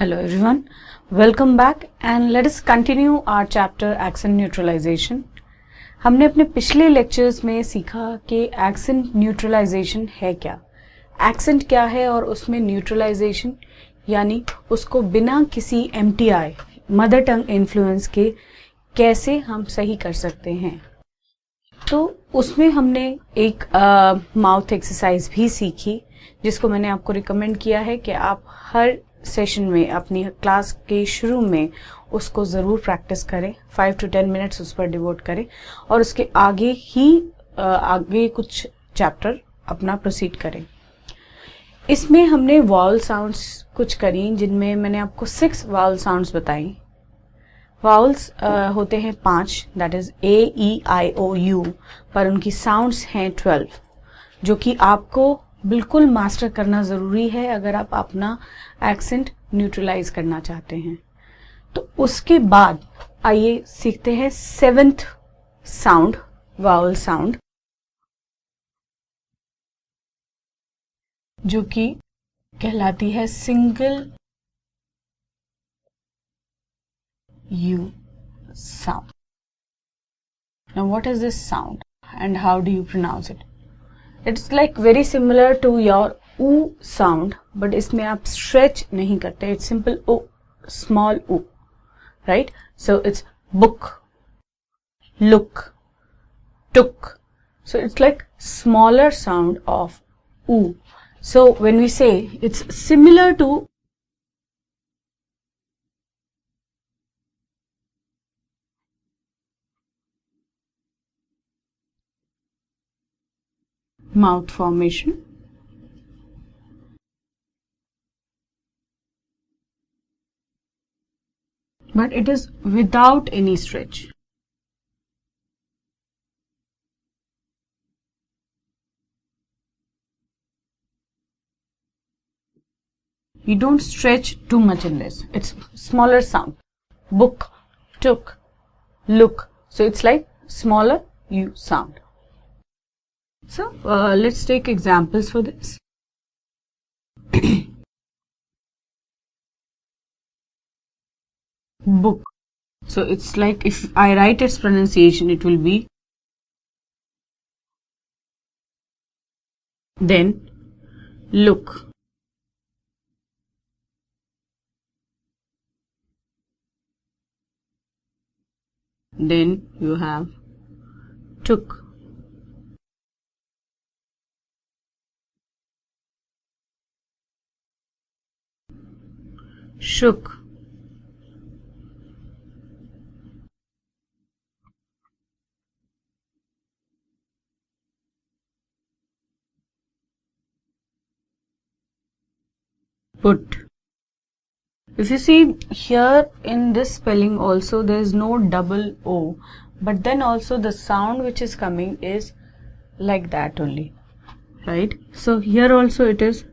Hello everyone, welcome back and let us continue our chapter accent neutralization. हमने अपने पिछले lectures में सीखा कि accent neutralization है क्या, accent क्या है और उसमें neutralization यानी उसको बिना किसी MTI मदर टंग इन्फ्लुएंस के कैसे हम सही कर सकते हैं. तो उसमें हमने एक माउथ एक्सरसाइज भी सीखी जिसको मैंने आपको रिकमेंड किया है कि आप हर सेशन में अपनी क्लास के शुरू में उसको ज़रूर प्रैक्टिस करें. 5 to 10 मिनट्स उस पर डिवोट करें और उसके आगे ही आगे कुछ चैप्टर अपना प्रोसीड करें. इसमें हमने वॉवल साउंड्स कुछ करी जिनमें मैंने आपको 6 वॉवल साउंड्स बताई. वाउल्स होते हैं 5, दैट इज A-E-I-O-U, पर उनकी साउंड्स हैं 12 जो कि आपको बिल्कुल मास्टर करना ज़रूरी है अगर आप अपना एक्सेंट न्यूट्रलाइज करना चाहते हैं. तो उसके बाद आइए सीखते हैं 7th साउंड, वाउल साउंड, जो कि कहलाती है single U sound. Now what is this sound and how do you pronounce it? It's like very similar to your U sound, but इसमें आप stretch नहीं करते. It's simple O, small U, right? So it's book, look, took. So it's like smaller sound of U. So when we say it's similar to mouth formation, but it is without any stretch. You don't stretch too much in this. It's smaller sound. Book, took, look. So it's like smaller U sound. So let's take examples for this. Book. So it's like if I write its pronunciation, it will be then look. Then you have took. Shook. Put. If you see here in this spelling also there is no double O, but then also the sound which is coming is like that only, right? So here also it is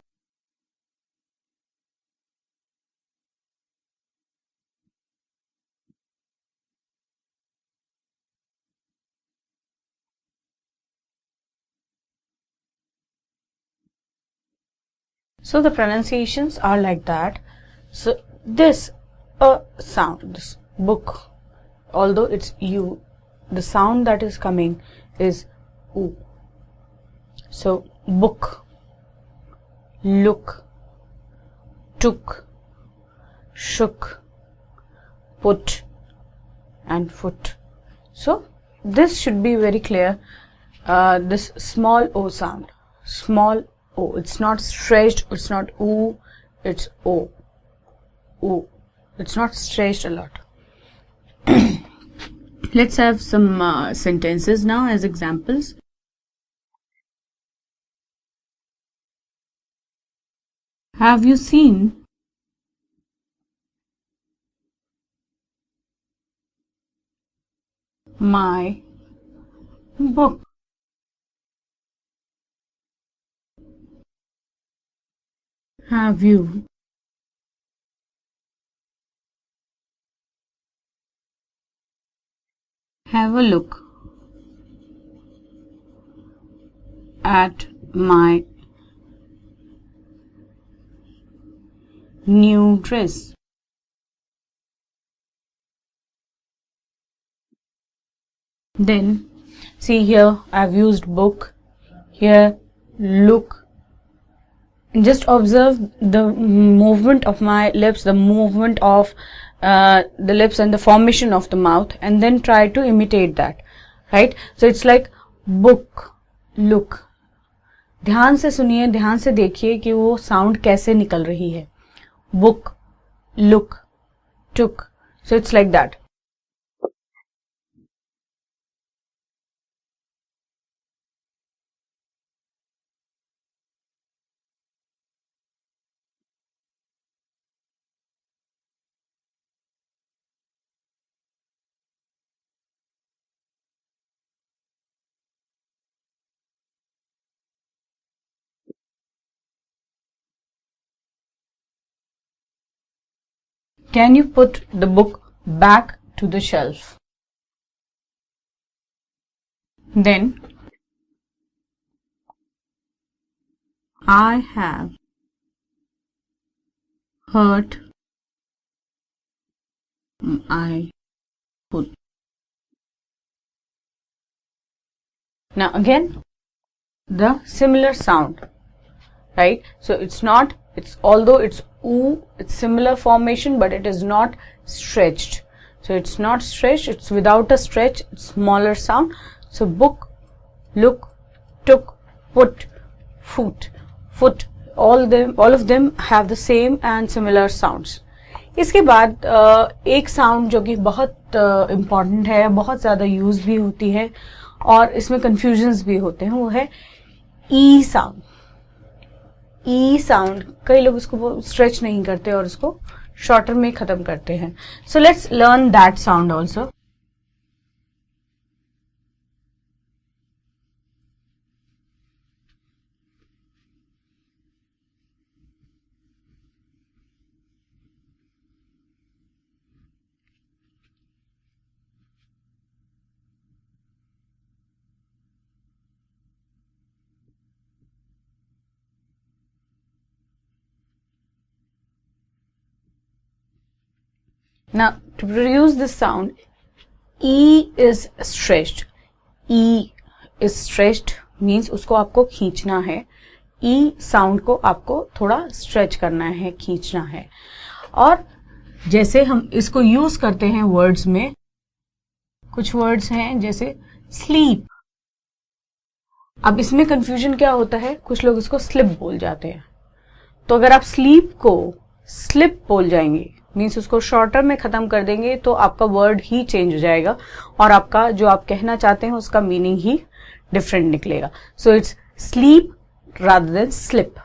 so the pronunciations are like that. So this sound, this book, although it's U, the sound that is coming is U. So book, look, took, shook, put and foot. So this should be very clear. This small O sound, small O, it's not stretched, it's not U, it's O. O. It's not stretched a lot. Let's have some sentences now as examples. Have you seen my book? Have you have a look at my new dress? Then see here I've used book, here look. Just observe the movement of my lips, the movement of the lips and the formation of the mouth, and then try to imitate that, right? So it's like book, look. ध्यान से सुनिए, ध्यान से देखिए कि वो sound कैसे निकल रही है. Book, look, took. So it's like that. Can you put the book back to the shelf? Then I have hurt my foot. Now again the similar sound, right? So it's not, it's although it's oo, it's similar formation, but it is not stretched. So it's not stretched, it's without a stretch, it's smaller sound. So book, look, took, put, foot, foot, all of them have the same and similar sounds. इसके बाद एक sound जो कि बहुत important है, बहुत ज़्यादा use भी होती है और इसमें कंफ्यूजन्स भी होते हैं, वो है ई साउंड. ई साउंड कई लोग इसको स्ट्रेच नहीं करते और इसको शॉर्टर में खत्म करते हैं. So let's learn that sound also. Now, to produce this sound, E is stretched. E is stretched means उसको आपको खींचना है. E साउंड को आपको थोड़ा स्ट्रेच करना है, खींचना है. और जैसे हम इसको यूज करते हैं वर्ड्स में, कुछ वर्ड्स हैं जैसे स्लीप. अब इसमें कंफ्यूजन क्या होता है, कुछ लोग इसको स्लिप बोल जाते हैं. तो अगर आप स्लीप को स्लिप बोल जाएंगे, मीन्स उसको शॉर्टर में खत्म कर देंगे, तो आपका वर्ड ही चेंज हो जाएगा और आपका जो आप कहना चाहते हैं उसका मीनिंग ही डिफरेंट निकलेगा. So it's sleep rather than slip.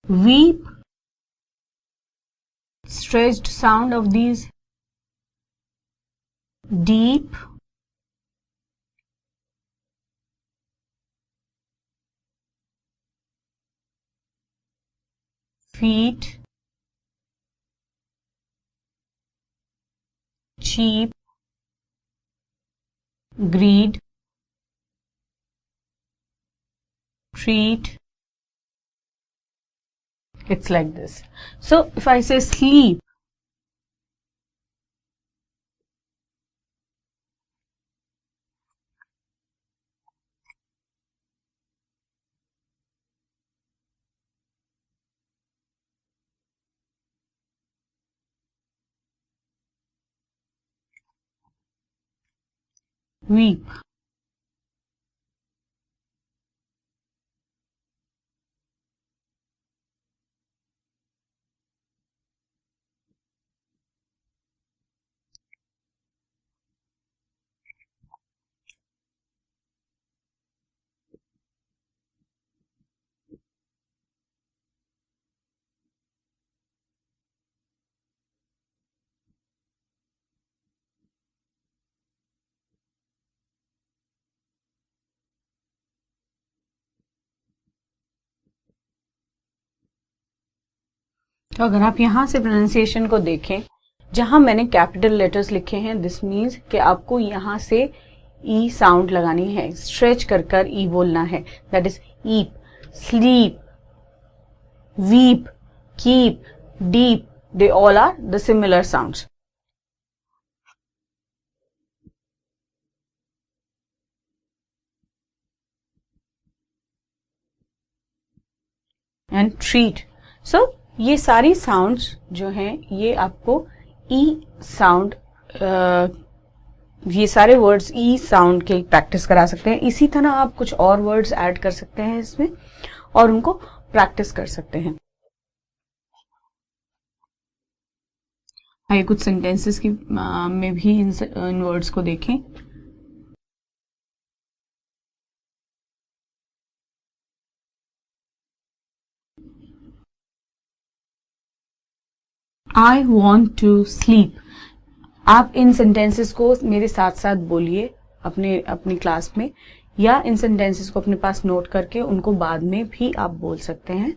Weep, stretched sound of these. Deep, feet, cheap, greed, treat. It's like this. So if I say sleep, weep, तो अगर आप यहां से प्रोनाउंसिएशन को देखें, जहां मैंने कैपिटल लेटर्स लिखे हैं, दिस मीन्स कि आपको यहां से ई साउंड लगानी है, स्ट्रेच कर ई बोलना है. That is eep, sleep, weep, keep, deep, they all are the similar sounds. And treat. So ये सारी साउंड्स जो हैं ये आपको ई साउंड, ये सारे वर्ड्स ई साउंड के प्रैक्टिस करा सकते हैं. इसी तरह आप कुछ और वर्ड्स ऐड कर सकते हैं इसमें और उनको प्रैक्टिस कर सकते हैं. आइए कुछ सेंटेंसेस की में भी इन वर्ड्स को देखें. I want to sleep. आप इन सेंटेंसेस को मेरे साथ साथ बोलिए अपनी क्लास में, या इन सेंटेंसेस को अपने पास नोट करके उनको बाद में भी आप बोल सकते हैं,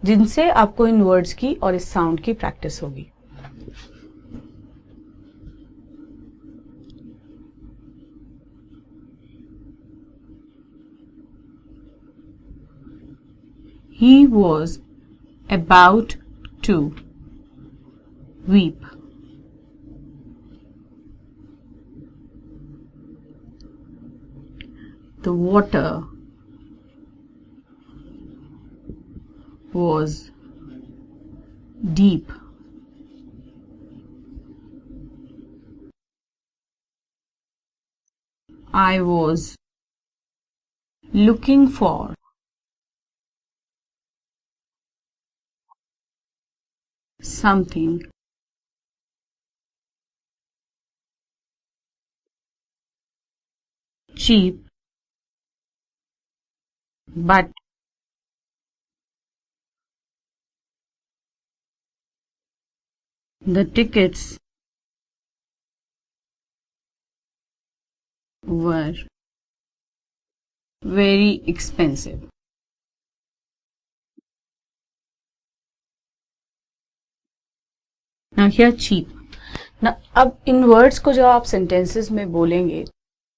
जिनसे आपको इन वर्ड्स की और इस साउंड की प्रैक्टिस होगी. He was about to weep. The water was deep. I was looking for something cheap, but the tickets were very expensive. Now here cheap. ना अब इन वर्ड्स को जब आप सेंटेंसेस में बोलेंगे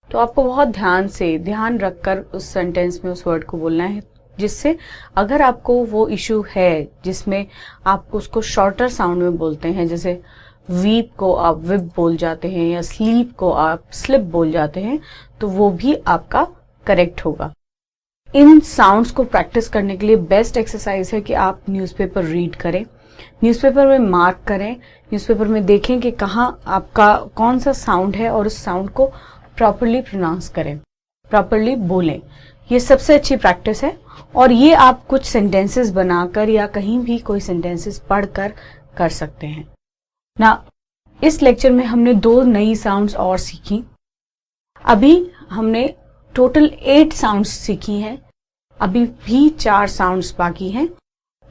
तो आपको बहुत ध्यान रखकर उस सेंटेंस में उस वर्ड को बोलना है, जिससे अगर आपको वो इशू है जिसमें आप उसको शॉर्टर साउंड में बोलते हैं, जैसे वीप को आप विप बोल जाते हैं या स्लीप को आप स्लिप बोल जाते हैं, तो वो भी आपका करेक्ट होगा. इन साउंड्स को प्रैक्टिस करने के लिए बेस्ट एक्सरसाइज है कि आप न्यूज़पेपर रीड करें, न्यूज़पेपर में मार्क करें, न्यूज़पेपर में देखें कि कहाँ आपका कौन सा साउंड है और उस साउंड को प्रॉपरली प्रोनाउंस करें, प्रॉपरली बोलें. ये सबसे अच्छी प्रैक्टिस है और ये आप कुछ सेंटेंसेस बनाकर या कहीं भी कोई सेंटेंसेस पढ़कर कर सकते हैं. ना इस लेक्चर में हमने 2 नई साउंड्स और सीखी. अभी हमने टोटल 8 साउंड्स सीखी हैं, अभी भी 4 साउंड्स बाकी हैं.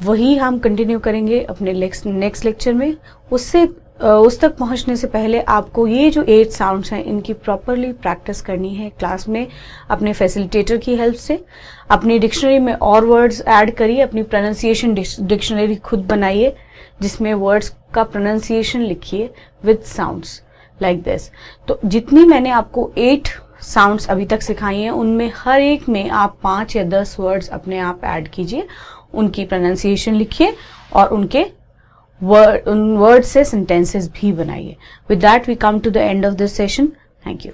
वही हम कंटिन्यू करेंगे अपने नेक्स्ट लेक्चर में. उस तक पहुंचने से पहले आपको ये जो 8 साउंड्स हैं इनकी प्रॉपरली प्रैक्टिस करनी है क्लास में अपने फैसिलिटेटर की हेल्प से. अपनी डिक्शनरी में और वर्ड्स ऐड करिए, अपनी प्रोनाउंसिएशन डिक्शनरी खुद बनाइए जिसमें वर्ड्स का प्रोनाउंसिएशन लिखिए विद साउंड्स लाइक दिस. तो जितनी मैंने आपको 8 साउंड्स अभी तक सिखाई हैं उनमें हर एक में आप 5 या 10 वर्ड्स अपने आप ऐड कीजिए, उनकी प्रोनाउंसिएशन लिखिए और उन वर्ड से सेंटेंसेस भी बनाइए. With that we come to the end of this session. Thank you.